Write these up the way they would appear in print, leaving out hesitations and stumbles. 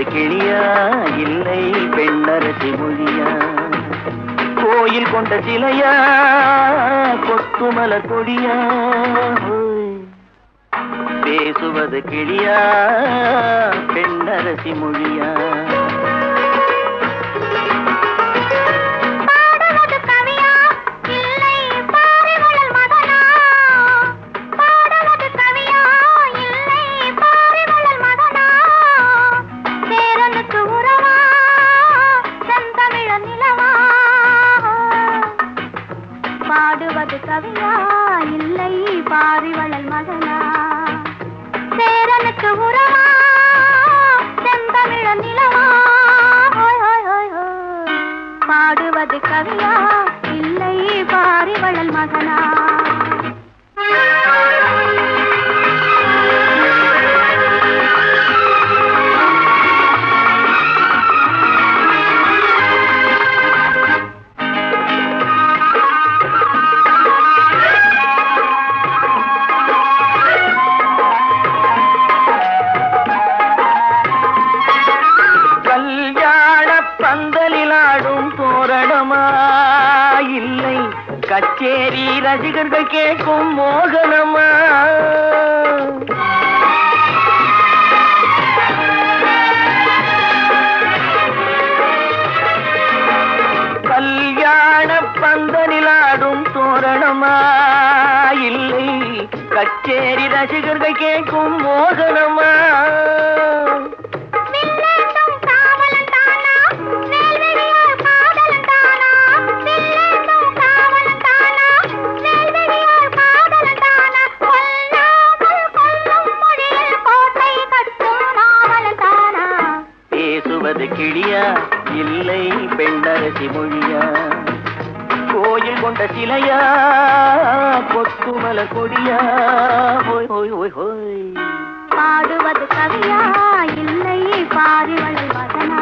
பேசுவது கிளியா இல்லை பெண்ணரசி மொழியா? கோயில் கொண்ட சிலையா கொத்துமலர் கொடியா? பேசுவது கிளியா பெண்ணரசி மொழியா? பாடுவது கவியா இல்லை பாரிவளல் மகனா? சேரனுக்கு உறவா செந்தமிழ நிலவா? பாடுவது கவியா இல்லை பாரிவளல் மகனா? இல்லை கச்சேரி ரசிகர்கள் கேட்கும் மோகனமா? கல்யாண பந்தலிலாடும் தோரணமா? இல்லை கச்சேரி ரசிகர்கள் கேட்கும் மோகனமா? கிளியா இல்லை பெண்ணரசி மொழியா? கோயில் கொண்ட சிலையா கொத்துமலர் கொடியா? பாடுவது கவியா இல்லை பாரிவளல் மகனா?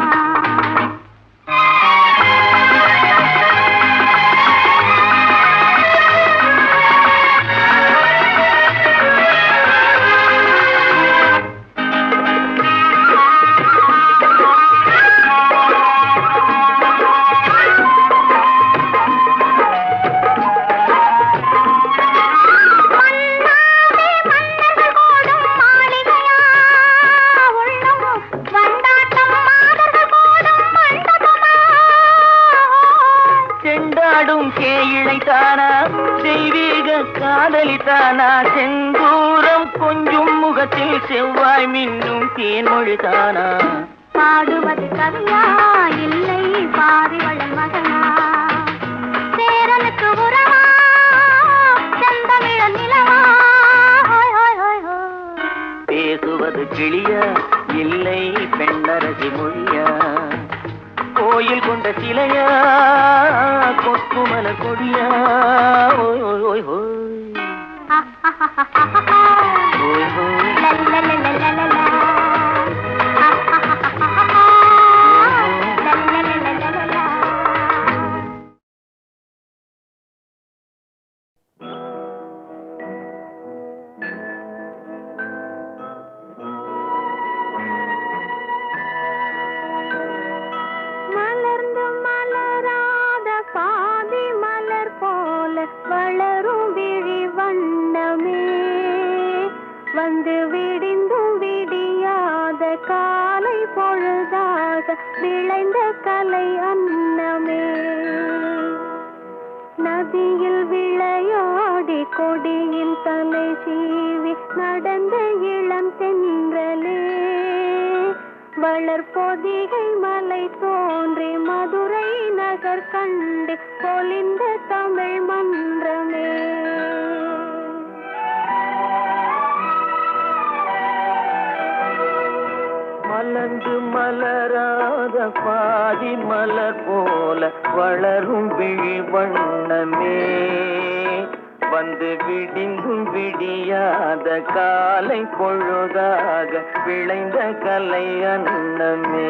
கேயிழைத்தானா தெய்வீக காதலித்தானா? செந்தூரம் கொஞ்சும் முகத்தில் செவ்வாய் மின்னும் தேன்மொழிதானா? பாடுவது கவியா இல்லை பாரிவளல் மகனா? சேரனுக்கு உறவா செந்தமிழ நிலவா? பேசுவது கிளியா இல்லை பெண்ணரசி மொழியா? கோயில் கொண்ட சிலையா கொத்துமலர் கொடியா? வளரும் விழி வண்ணமே வந்து விடிந்தும் விடியாத காலை பொழுதாக விளைந்த கலை அன்னமே. நதியில் விளையாடி கொடியில் தலை சீவி நடந்த இளம் தென்றலே வளர்பொதிகை மலை தோன்றி மதுரை நகர் கண்டு பொலிந்த தமிழ் மன்றமே. மலர்ந்து மலராத பாதி மலர் போல வளரும் விழி வண்ணமே வந்து விடிந்தும் விடியாத காலை பொழுதாக விளைந்த கலை அன்னமே.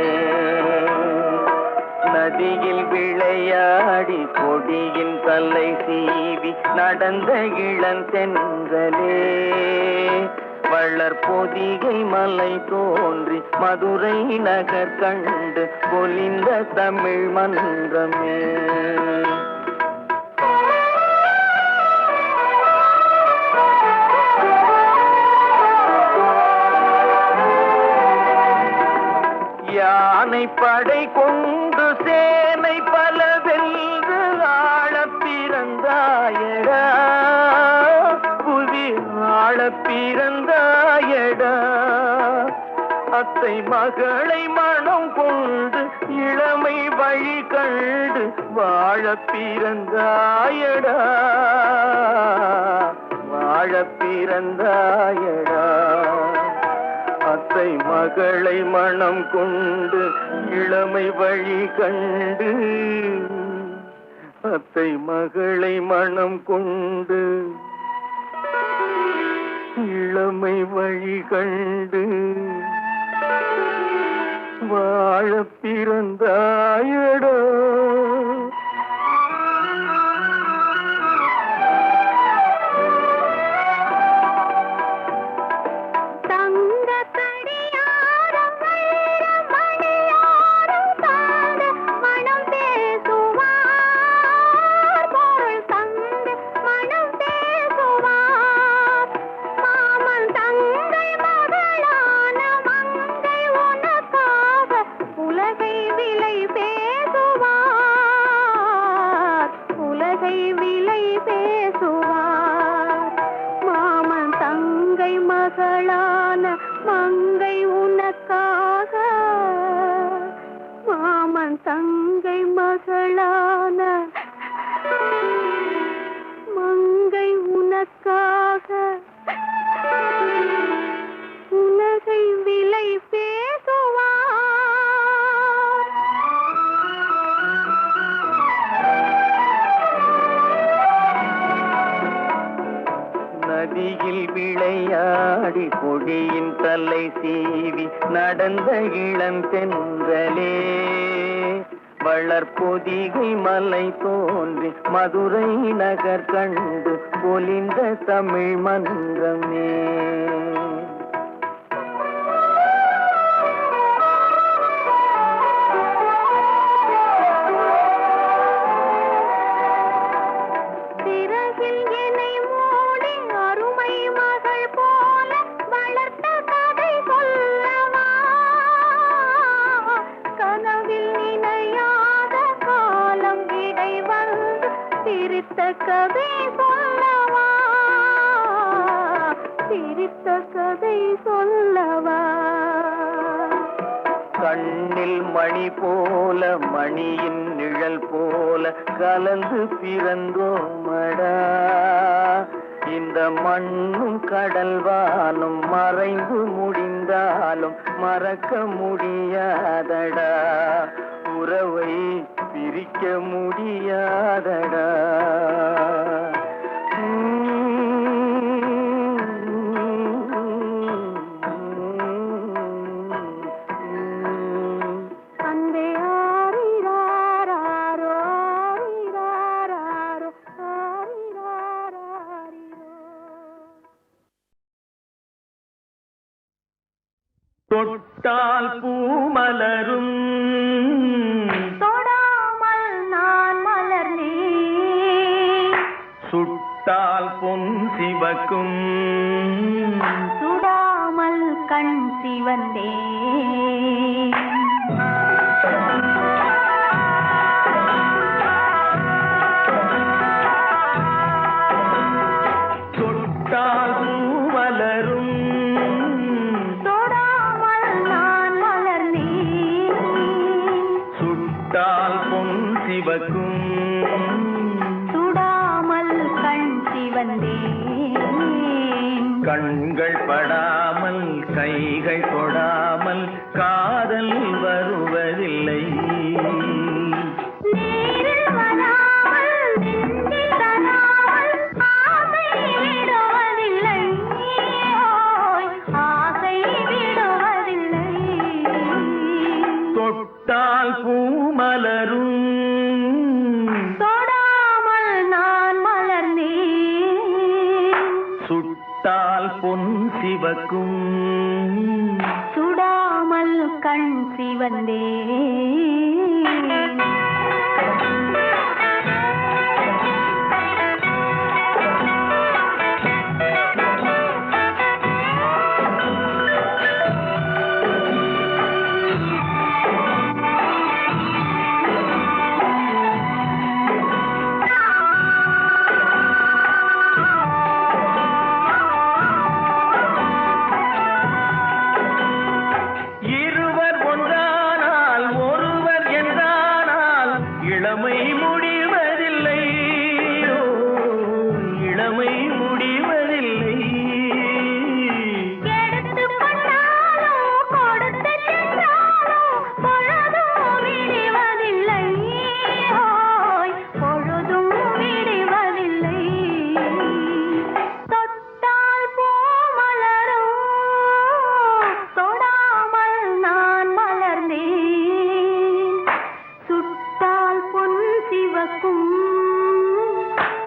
நதியில் விளையாடி கொடியின் தலை சீவி நடந்த இளந்தென்றலே வளர் பொதிகை மலை தோன்றி மதுரை நகர் கண்டு பொலிந்த தமிழ் மன்றமே. யானை படை கொண்டு சேனை பல வென்று ஆள பிறந்தாயடா, புவி ஆள பிறந்தாயடா. அத்தை மகளை மனம் கொண்டு இளமை வழி கண்டு வாழ பிறந்தாயடா, வாழ பிறந்தாயடா. அத்தை மகளை மனம் கொண்டு இளமை வழி கண்டு, அத்தை மகளை மனம் கொண்டு இளமை வழி கண்டு வாழ பிறந்தாயடா. மங்கை உனக்காக, மாமன் தங்கை மகளான மங்கை உனக்காக உலகை விலை பேசுவார். நதியில் விளையாடி கொடியின் தலை சீவி நடந்த இளம் தென்றலே, வளர் பொதிகை மலை தோன்றி மதுரை நகர் கண்டு பொலிந்த தமிழ் மன்றமே. கதை சொல்லவா, சிரித்த கதை சொல்லவா. கண்ணில் மணி போல மணியின் நிழல் போல கலந்து பிறந்தோமடா, இந்த மண்ணும் கடல்வானும் மறைந்து முடிந்தாலும் மறக்க முடியாதடா, உறவை பிரிக்க முடியாதடா. அன்பே ஆரிராரோ ஆரிராரோ ஆரிராரோ. தொட்டால் பூமலரும் சுட்டால் பொன் சிவக்கும் சுடாமல் கண் சிவந்தே. தொட்டால் பூமலரும் தொடாமல் நான் மலர்ந்தேன், சுட்டால் பொன் சிவக்கும் கண்கள் படாமல் கைகள் தொடாமல் காதல் வருவதில்லை. நேரில் வராமல் நெஞ்சில் தராமல் ஆசை விடுவதில்லை, ஆசை விடுவதில்லை. தொட்டால் பூமலரும் தொடாமல் நான் மலர்ந்தேன், சுட்டால் பொன் சிவக்கும் சிவக்கும் சுடாமல் கண் சிவந்தே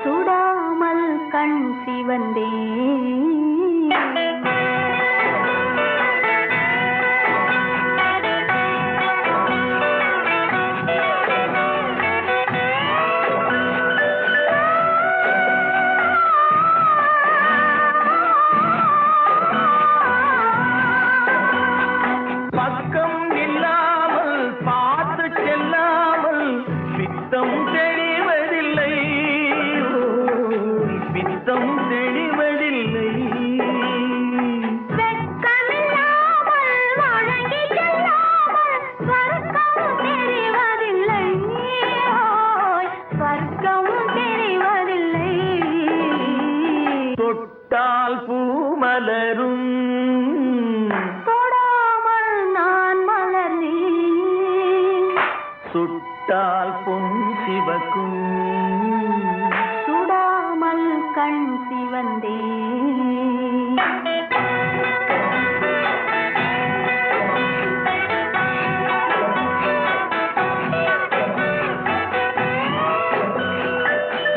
சுடாமல் கண் சிவந்தே பக்கம் இல்லாமல் பார்த்து செல்லாமல் பித்தம் தெளிவதில்லை பித்தம் தெளிவதில்லை வெட்கமில்லாமல் வழங்கி செல்லாமல் ஸ்வர்க்கம் தெரிவதில்லை ஸ்வர்க்கம் தெரிவதில்லை தொட்டால் பூ மலரும் தொடாமல் நான் மலர்ந்தேன் சுட்டால் பொன் சிவக்கும் சுடாமல் கண் சிவந்தே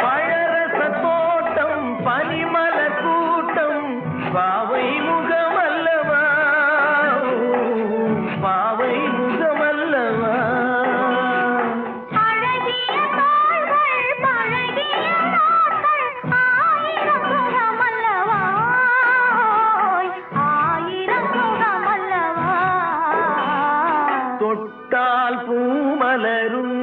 பழரச தோட்டம் பனிமல கூட்டம் பாவை முகமல்லவா பாவை முகமல்லவா அழகிய தாள்கள் பழகிய நாட்கள் ஆயிரம் முகமல்லவா ஆயிரம் முகமல்லவா தொட்டால் பூ மலரும்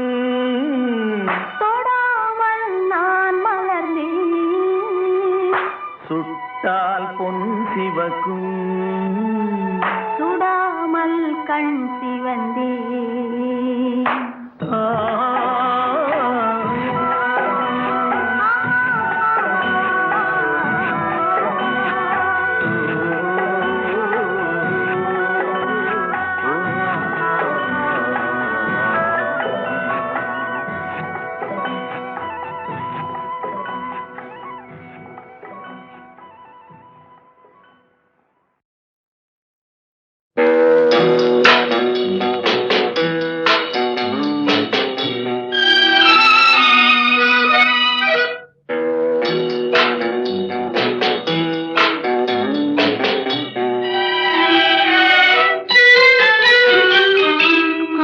தொடாமல் நான் மலர்ந்தேன் சுட்டால் பொன் சிவக்கும் சுடாமல் கண் சிவந்தே ஆ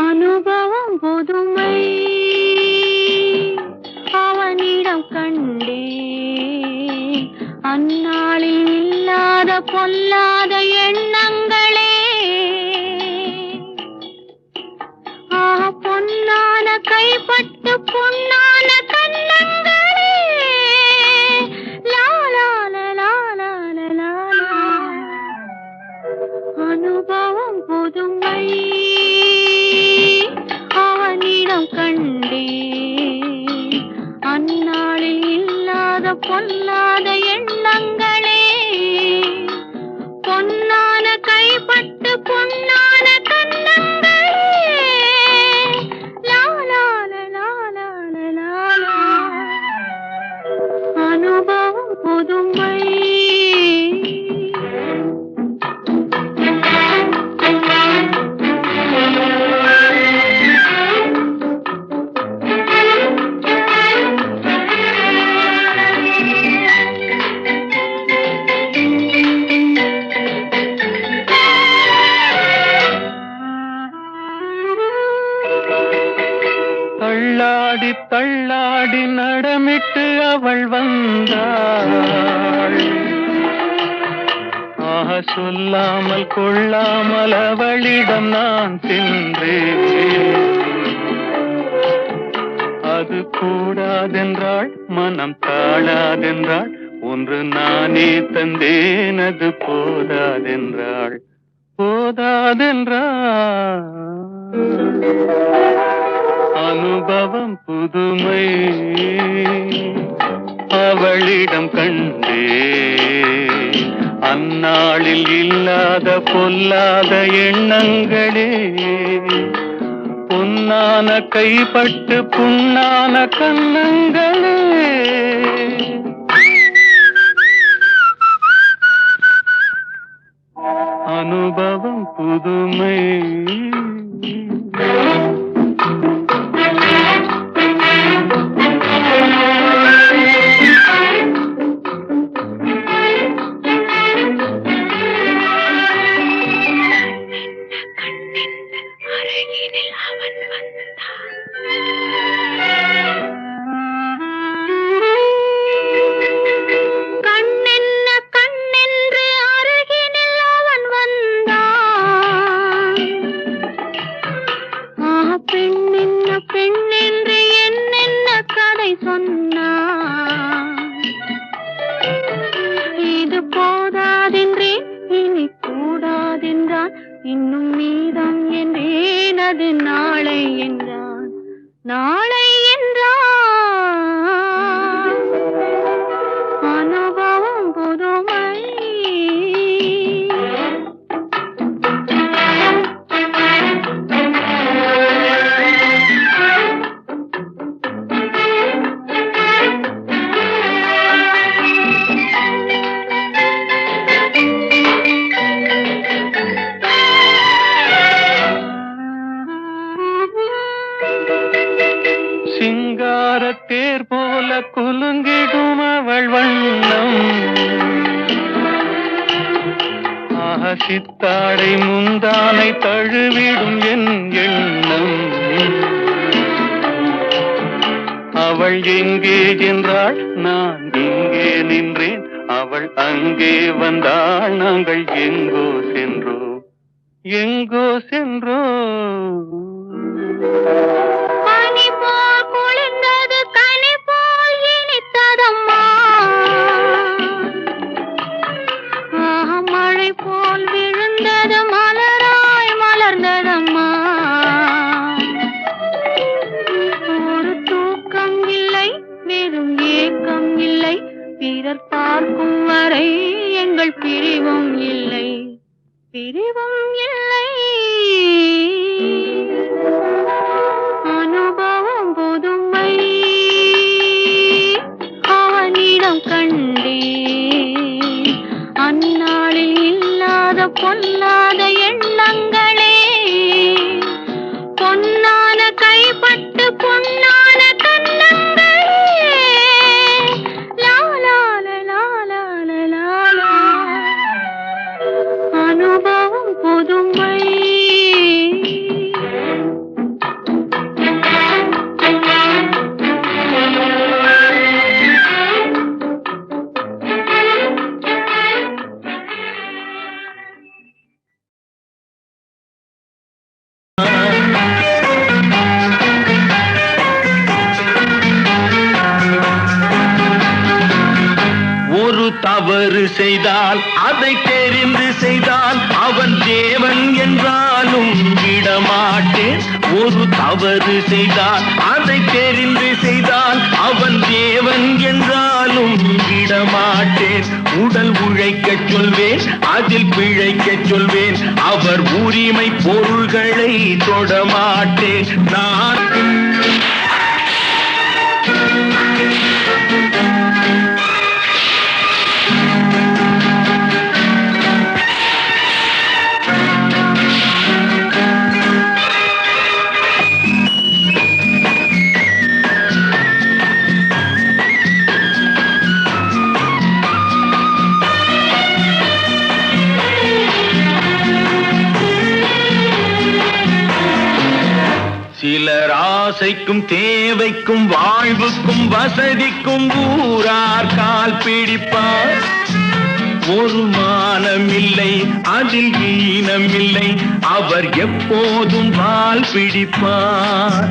அனுபவம் புதுமை அவனிடம் கண்டே அந்நாளில் இல்லாத பொல்லாத எண்ணங்களே பொன்னான கைப்பட்டு பொன்னான கண்ணங்களே லாலால லாலால லாலா அனுபவம் புதுமை அவனிடம் கண்டே அந்நாளில் இல்லாத பொல்லாத எண்ணங்களே பொன் துள்ளாடி தள்ளாடி நடமிட்டு அவள் வந்தாள். ஆஹ, சொல்லாமல் கொள்ளாமல் அவளிடம் நான் சென்றேன். அது கூடாதென்றாள், மனம் தாழாதென்றாள், ஒன்று நானே தந்தேன். அது போதாதென்றாள், போதாதென்றாள். அனுபவம் புதுமை அவளிடம் கண்டே. அந்நாளில் இல்லாத பொல்லாத எண்ணங்களே, பொன்னான கைப்பட்டு புண்ணான கண்ணங்களே. அனுபவம் புதுமை. இது போதாதென்றே இனி கூடாதென்றான், இன்னும் மீதம் என்றேன். அது நாளை என்றான், நாளை என்றான். அனுபவம் புதுமை. சிங்காரத்தேர் போல குலுங்கிடும் அவள் வண்ணம். ஆஹ, சித்தாடை முந்தானை தழுவிடும் என் எண்ணம். அவள் எங்கே என்றாள், நான் இங்கே நின்றேன். அவள் அங்கே வந்தாள், நாங்கள் எங்கோ சென்றோம், எங்கோ சென்றோம். பனி போல் குளிர்ந்தது, கனி போல் இனித்ததம்மா. மழை போல் விழுந்தது, மலராய் மலர்ந்ததம்மா. ஒரு தூக்கம் இல்லை, வெறும் ஏக்கம் இல்லை. பிறர் பார்க்கும் வரை எங்கள் பிரிவும் இல்லை, பிரிவும் இல்லை. அனுபவம் புதுமை அவனிடம் கண்டே. அந்நாளில் இல்லாத பொல்லாத எண்ணங்களே, பொன்னான கைப்பட்டு பொன்னான கண்ணங்களே. லாலால லாலால லாலா. அனுபவம் புதுமை. ஒரு தவறு செய்தால் அதை தெரிந்து செய்தால் அவன் தேவன் என்றாலும் விடமாட்டேன். ஒரு தவறு செய்தால் அதை தெரிந்து செய்தால் அவன் தேவன் என்றாலும் விடமாட்டேன். உடல் உழைக்கச் சொல்வேன், அதில் பிழைக்கச் சொல்வேன். அவர் உரிமை பொருள்களை தொடமாட்டேன். நான் சிலர் ஆசைக்கும் தேவைக்கும் வாழ்வுக்கும் வசதிக்கும் ஊரார் கால் பிடிப்பார். ஒரு மானமில்லை அதில் ஈனமில்லை, அவர் எப்போதும் வால் பிடிப்பார்.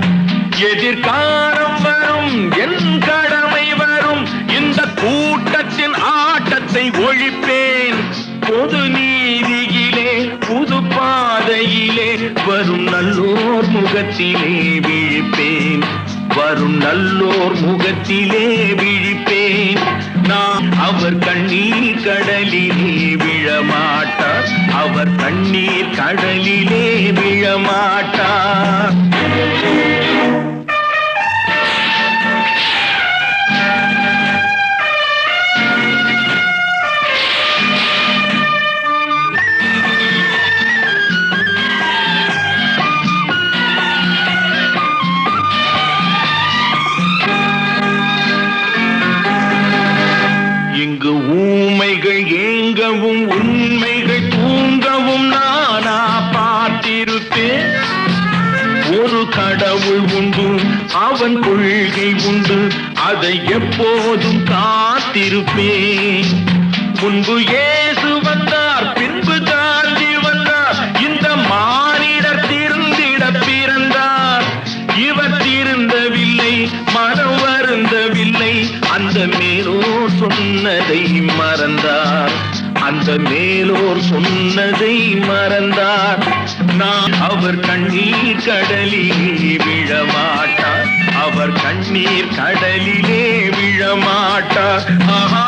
எதிர்காலம் வரும் என் கடமை வரும், இந்த கூட்டத்தின் ஆட்டத்தை ஒழிப்பேன். பொது நீதியிலே புது பாதையிலே வரும் நல்லோர் முகத்திலே விழிப்பேன். வரும் நல்லோர் முகத்திலே விழிப்பேன். நான் அவர் கண்ணீர் கடலிலே விழமாட்டார். அவர் கண்ணீர் கடலிலே விழமாட்டார். இங்கு ஊமைகள் ஏங்கவும் உண்மைகள் தூங்கவும் நானா பார்த்திருப்பேன். ஒரு கடவுள் உண்டு, அவன் கொள்கை உண்டு, அதை எப்போதும் காத்திருப்பேன். முன்பு இயேசு வந்தார், பின்பு காந்தி வந்தார், இந்த மானிடர் திருந்திட பிறந்தார். இவர் திருந்தவில்லை, மனம் வருந்தவில்லை, அந்த மேலோர் சொன்னதை மறந்தார். அந்த மேலோர் சொன்னதை மறந்தார். நான் அவர் கண்ணீர் கடலிலே விழமாட்டார். அவர் கண்ணீர் கடலிலே விழமாட்டார். ஆஹா.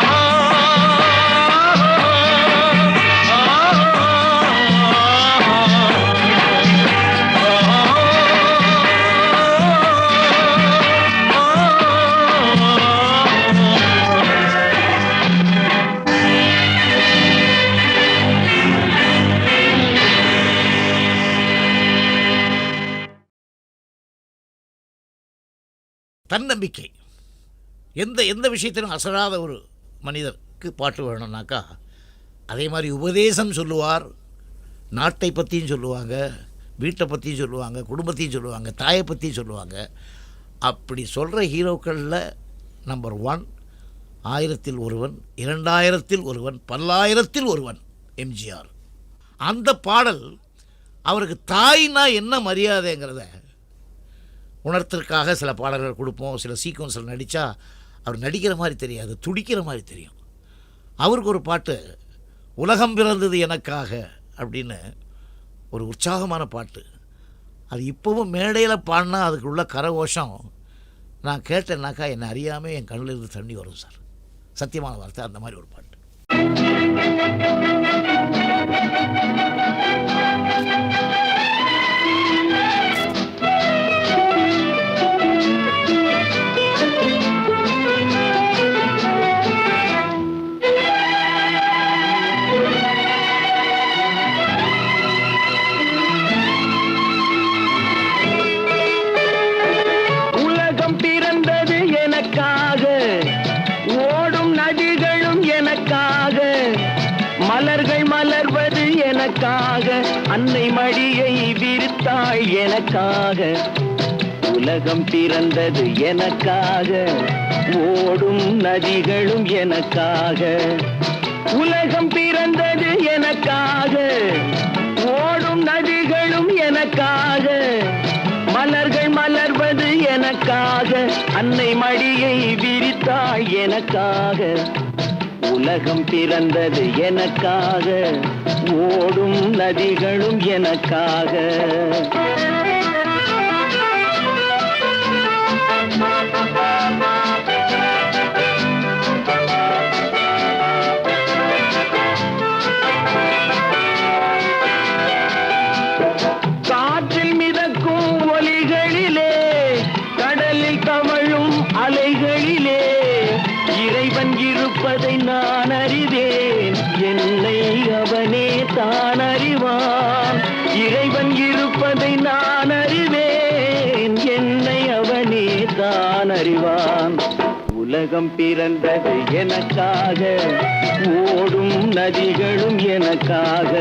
தன்னம்பிக்கை. எந்த விஷயத்திலும் அசராத ஒரு மனிதருக்கு பாட்டு வேணும்னாக்கா அதே மாதிரி உபதேசம் சொல்லுவார். நாட்டை பற்றியும் சொல்லுவாங்க, வீட்டை பற்றியும் சொல்லுவாங்க, குடும்பத்தையும் சொல்லுவாங்க, தாயை பற்றியும் சொல்லுவாங்க. அப்படி சொல்கிற ஹீரோக்களில் நம்பர் 1 1000ல் ஒருவன், 2000ல் ஒருவன், 10,000ல் ஒருவன் எம்ஜிஆர். அந்த பாடல் அவருக்கு தாய்னா என்ன மரியாதைங்கிறத உணர்த்திற்காக சில பாடல்கள் கொடுப்போம். சில சீக்வன்ஸில் நடித்தா அவர் நடிக்கிற மாதிரி தெரியாது, துடிக்கிற மாதிரி தெரியும். அவருக்கு ஒரு பாட்டு உலகம் பிறந்தது எனக்காக அப்படின்னு ஒரு உற்சாகமான பாட்டு. அது இப்போவும் மேடையில் பாடினா அதுக்குள்ள கரகோஷம் நான் கேட்டேன்னாக்கா என்னை அறியாமல் என் கண்ணில் இருந்து தண்ணி வரும் சார். சத்தியமான வார்த்தை. அந்த மாதிரி ஒரு பாட்டு. மலர்கள் மலர்வது எனக்காக, அன்னை மடியை விரித்தாள் எனக்காக. உலகம் பிறந்தது எனக்காக, ஓடும் நதிகளும் எனக்காக. உலகம் பிறந்தது எனக்காக, ஓடும் நதிகளும் எனக்காக. மலர்கள் மலர்வது எனக்காக, அன்னை மடியை விரித்தாள் எனக்காக. உலகம் பிறந்தது எனக்காக, ஓடும் நதிகளும் எனக்காக. காற்றில் மிதக்கும் ஒலிகளிலே, கடலில் தவழும் அலைகளிலே இறைவன் இருப்பதை நான் அறிவேன். என்னை அவனே தான் அறிவான். இறைவன் இருப்பதை நான் அறிவேன். என்னை அவனே தான் அறிவான். உலகம் பிறந்தது எனக்காக, ஓடும் நதிகளும் எனக்காக.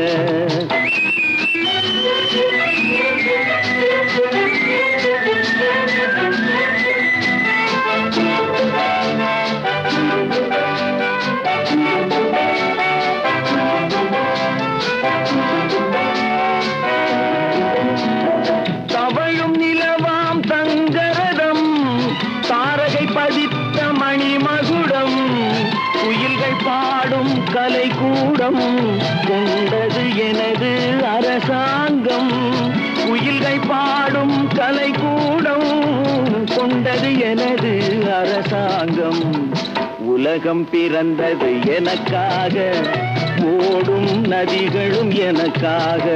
கூடம் கொண்டது எனது அரசாங்கம். குயில்கள் பாடும் கலை கூடம் கொண்டது எனது அரசாங்கம். உலகம் பிறந்தது எனக்காக, ஓடும் நதிகளும் எனக்காக.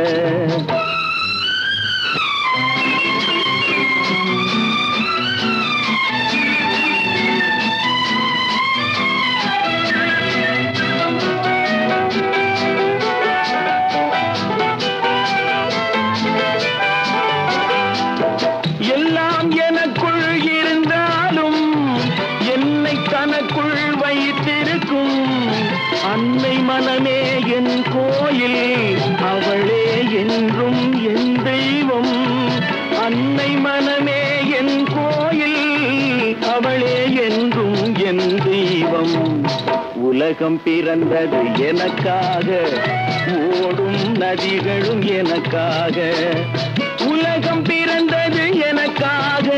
எல்லாம் எனக்குள் இருந்தாலும் என்னை தனக்குள் வைத்திருக்கும் அன்னை மனமே என் கோயில், அவளே என்றும் என் தெய்வம். அன்னை மனமே என் கோயில், அவளே என்றும் என் தெய்வம். உலகம் பிறந்தது எனக்காக, ஓடும் நதிகளும் எனக்காக. உலகம் பிறந்தது எனக்காக,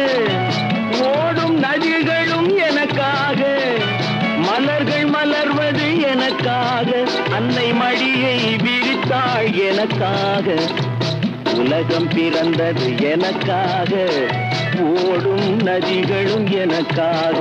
ஓடும் நதிகளும் எனக்காக. மலர்கள் மலர்வது எனக்காக, அன்னை மடியை விரித்தாள் எனக்காக. உலகம் பிறந்தது எனக்காக, ஓடும் நதிகளும் எனக்காக.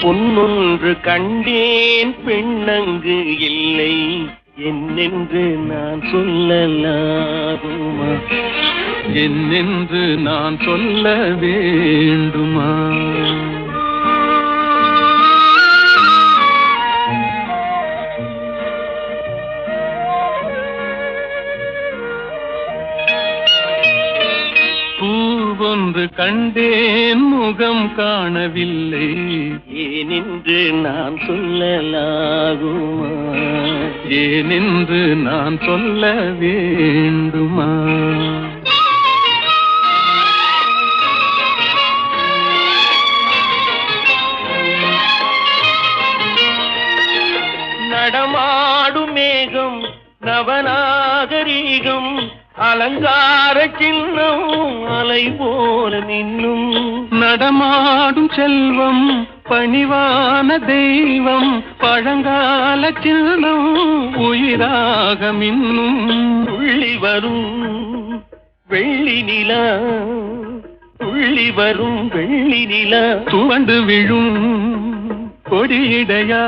பொன்னொன்று கண்டேன் பெண்ணங்கு இல்லை, என்னென்று நான் சொல்லலாகுமா? என்னென்று நான் சொல்ல வேண்டுமா? பூவொன்று கண்டேன் முகம் காணவில்லை, ஏனென்று நான் சொல்லலாகுமா? ஏனென்று நான் சொல்ல வேண்டுமா? நடமாடும் மேகம் நவநாகரீகம், அலங்கார சின்னம் அலை போல நின்னும். நடமாடும் செல்வம் பணிவான தெய்வம், பழங்கால சின்னம் உயிராக மின்னும். துள்ளி வரும் வெள்ளி நிலா, துள்ளி வரும் வெள்ளி நிலா, துவண்டு விழும் கொடியிடையா,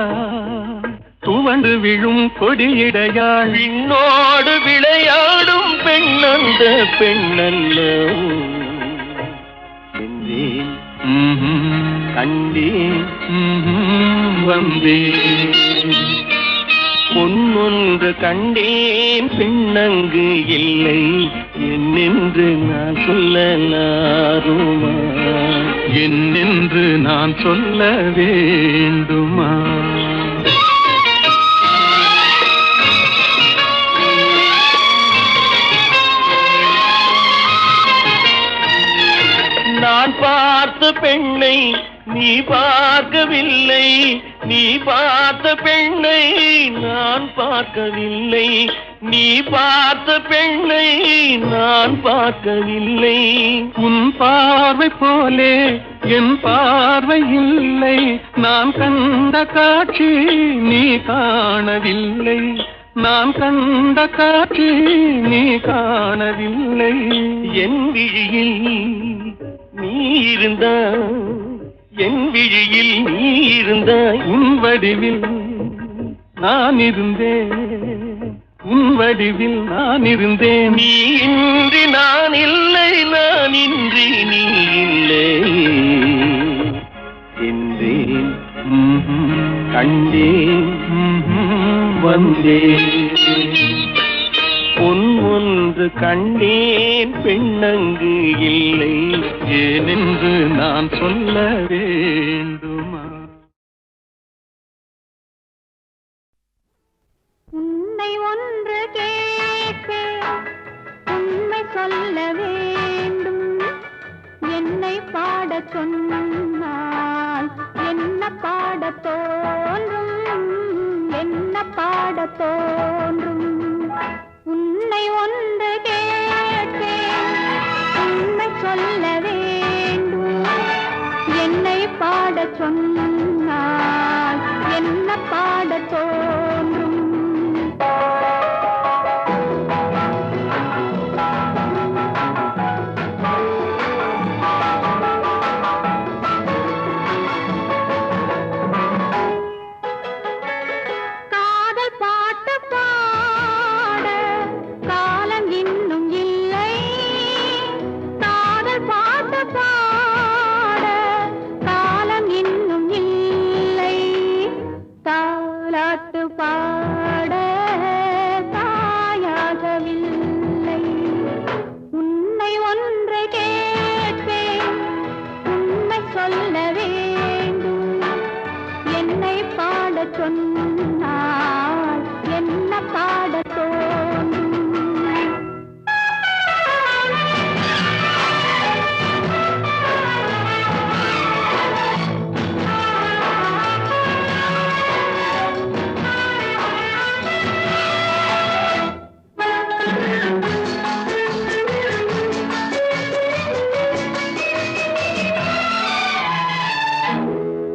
துவண்டு விழும் கொடியிடையாள். விண்ணோடு விளையாடும் பெண்ணந்த பெண்ணல்ல என்றேன், கண்டேன், வந்தேன். பொன்னொன்று கண்டேன் பெண்ணங்கு இல்லை, என்னென்று நான் சொல்லலாகுமா? என்னென்று நான் சொல்ல வேண்டுமா? நான் பார்த்த பெண்ணை நீ பார்க்கவில்லை, நீ பார்த்த பெண்ணை நான் பார்க்கவில்லை, நீ பார்த்த பெண்ணை நான் பார்க்கவில்லை. உன் பார்வை போலே என் பார்வை இல்லை, நான் கண்ட காட்சி நீ காணவில்லை, நான் கண்ட காட்சி நீ காணவில்லை. என் விழியில் நீ இருந்தாய், என் விழியில் நீ இருந்தாய், உன் வடிவில் நான் இருந்தேன், உன் வடிவில் நான் இருந்தேன். நீ இன்றி நான் இல்லை, நான் இன்றி நீ இல்லை என்றேன், கண்டேன், வந்தேன். பொன் ஒன்று கண்டேன் பெண்ணங்கு இல்லை, ஏனென்று நான் சொல்ல வேண்டுமா? உன்னை ஒன்று கேட்பேன், உண்மை சொல்ல வேண்டும். என்னை பாடச் சொன்னால் என்ன என்ன பாடத் தோன்றும், என்ன பாடத் தோன்றும். உன்னை ஒன்று கேட்பேன், உண்மை சொல்ல வேண்டும். என்னை பாடச் சொன்னால் என்ன பாடத் தோன்றும். காதல் பாட்டு பாட காலம் இன்னும் இல்லை. காதல் பாட்டு பாட காலம் இன்னும் இல்லை. தாலாட்டு பாட தாயாகவில்லை. உன்னை ஒன்று கேட்பேன், உண்மை சொல்ல வேண்டும். என்னை பாடச் சொன்னால் என்ன பாடத் தோன்றும்.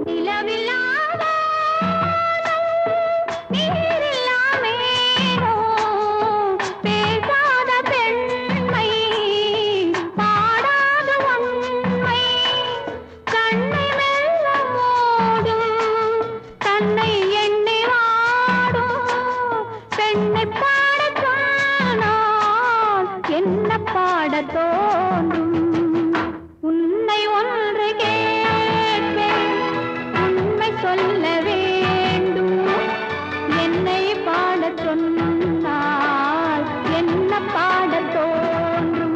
நிலவில்லாத நீரில்லாமேனோ பேசாத பெண்மை, பாடாத உண்மை. கண்ணை மெல்ல மூடும், தன்னை எண்ணி வாடும். பெண்ணை பாடச் சொன்னால் என்ன பாடத் தோன்றும். உன்னை ஒன்று கேட்பேன், உண்மை சொல்ல வேண்டும். என்னை பாடச் சொன்னால் என்ன பாடத் தோன்றும்.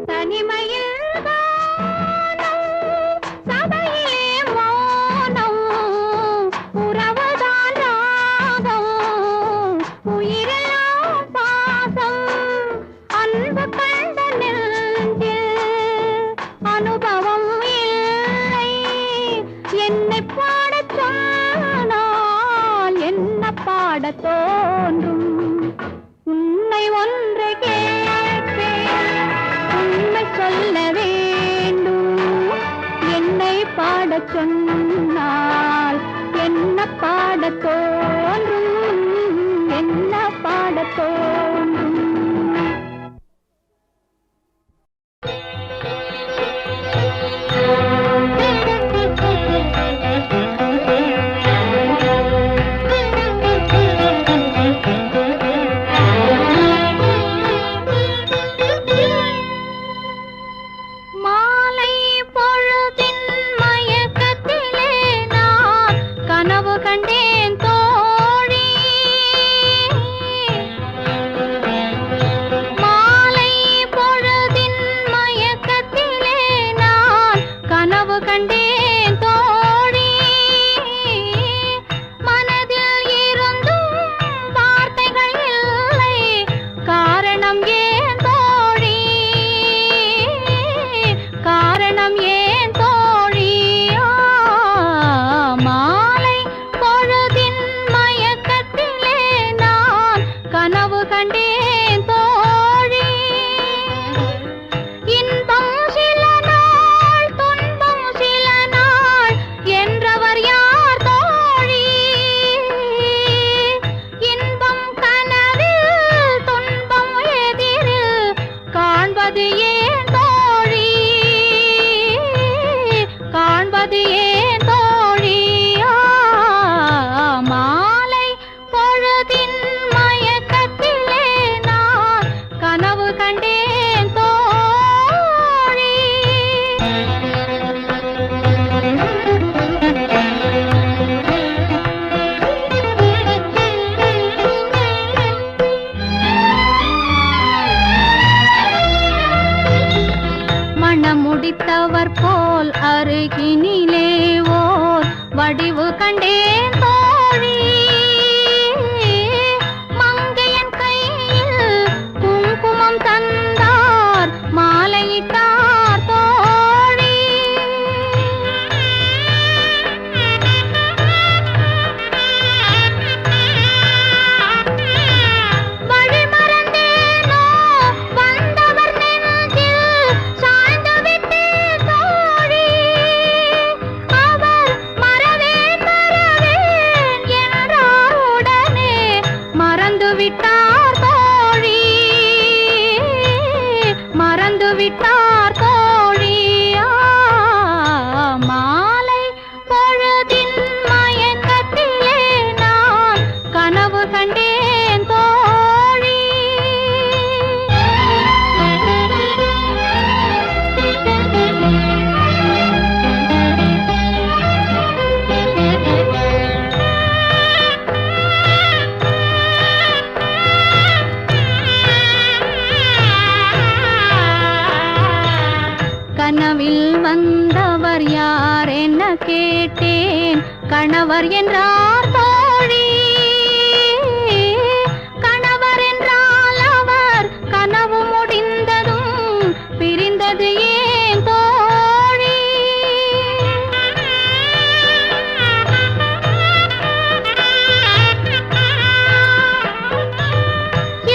தனிமையில் வானம், சபையிலே மௌனம். உறவுதான் ராகம், உயிரெல்லாம் பாசம். அன்பு கண்ட நெஞ்சில் அனுபவம் இல்லை. என்னை பாடச் சொன்னால் என்ன பாடத் தோன்றும். உன்னை ஒன்று கேட்பேன், உண்மை சொல்ல வேண்டும். என்னை பாடச் சொன்னால் என்ன பாடத் தோன்றும், என்ன பாடத் தோன்றும். மாலை பொழுதின் மயக்கத்திலே நான் கனவு கண்டேன் தோழி. கணவர் என்றார் தோழி, கணவர் என்றால் அவர் கனவு முடிந்ததும் பிரிந்தது ஏன் தோழி?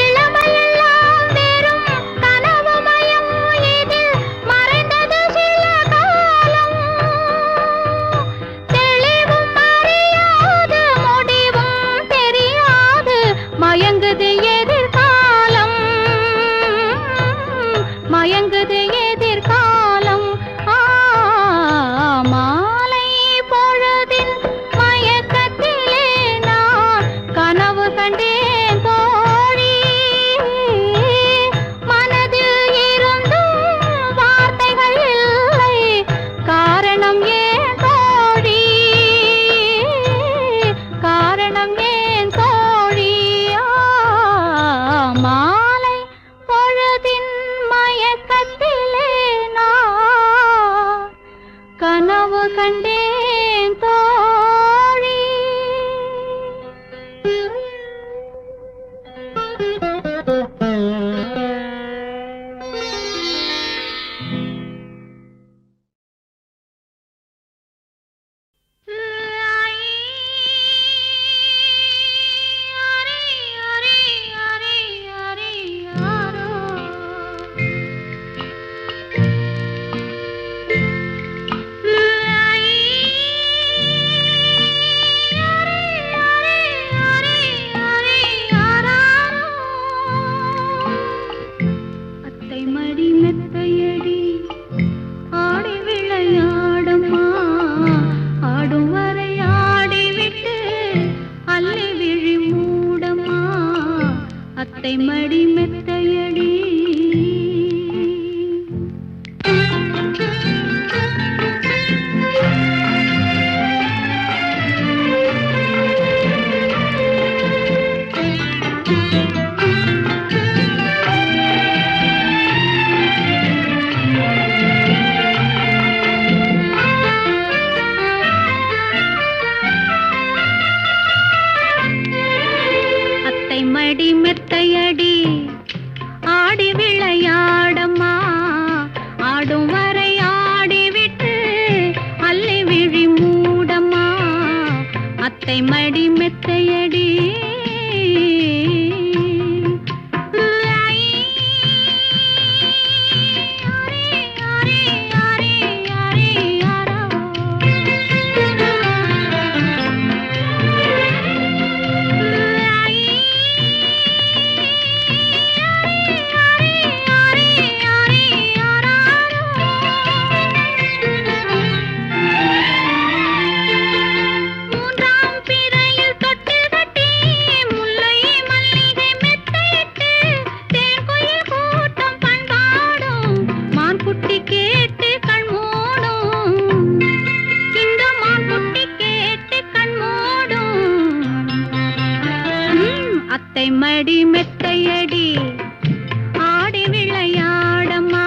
இளமையெல்லாம் வெறும் கனவுமயம், இதில் மறைந்தது சில காலம். தெளிவும் அறியாது, முடிவும் தெரியாது, மயங்குது எதிர்காலம், மயங்குது எதிர்காலம். மாலை பொழுதின் மயக்கத்திலே நான் கனவு கண்டேன் தோழி. மனதில் இருந்தும் வார்த்தைகள் இல்லை, காரணம் ஏன் தோழி? காரணம் ஏன் தோழி? மாலை பொழுதின் மயக்கத்திலே நான் கனவு கண்டேன் தோழி. அத்தை மடி மெத்தையடி ஆடி விளையாடம்மா, ஆடும் வரை ஆடிவிட்டு அல்லி விழி மூடம்மா. அத்தை மடி மெத்தையடி. அத்தை மடி மெத்தையடி ஆடி விளையாடம்மா, ஆடும் வரை ஆடிவிட்டு அல்லி விழி மூடம்மா. அத்தை மடி மெத்தையடி. மூன்றாம் பிறையில் தொட்டில் கட்டி முல்லை மல்லிகை மெத்தையிட்டு தேன்குயில் கூட்டம் பண்பாடும் மான்குட்டி கேட்டு கண் மூடும். இந்த மான்குட்டி கேட்டு கண் மூடும். அத்தை மடி மெத்தையடி ஆடி விளையாடம்மா,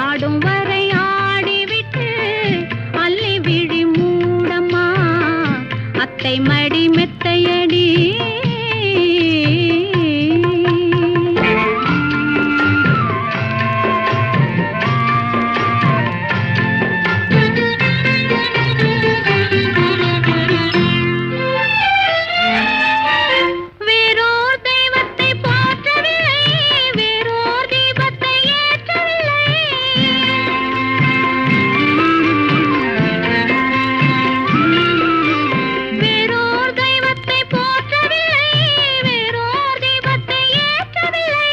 ஆடும் வரை ஆடிவிட்டு அல்லி விழி மூடம்மா. அத்தை மடி மெத்தையடி. வேறோர் தெய்வத்தை போற்றவில்லை, வேறோர் தீபத்தை ஏற்றவில்லை. வேறோர் தெய்வத்தை போற்றவில்லை, வேறோர் தீபத்தை ஏற்றவில்லை.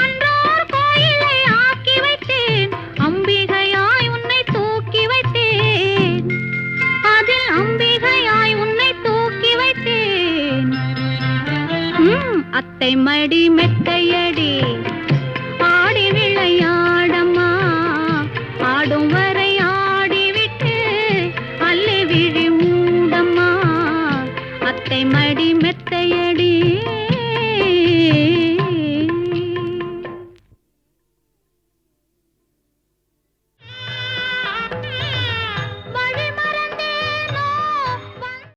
அன்றோர் கோயிலை ஆக்கி வைத்தேன், அம்பிகையாய் உன்னை தூக்கி வைத்தேன். அதில் அம்பிகையாய் உன்னை தூக்கி வைத்தேன். அத்தை மடி மெத்தையடி ஆடி விளையாடம்மா, ஆடும் வரை ஆடிவிட்டு அல்லி விழி மூடம்மா. அத்தை மடி மெத்தையடி.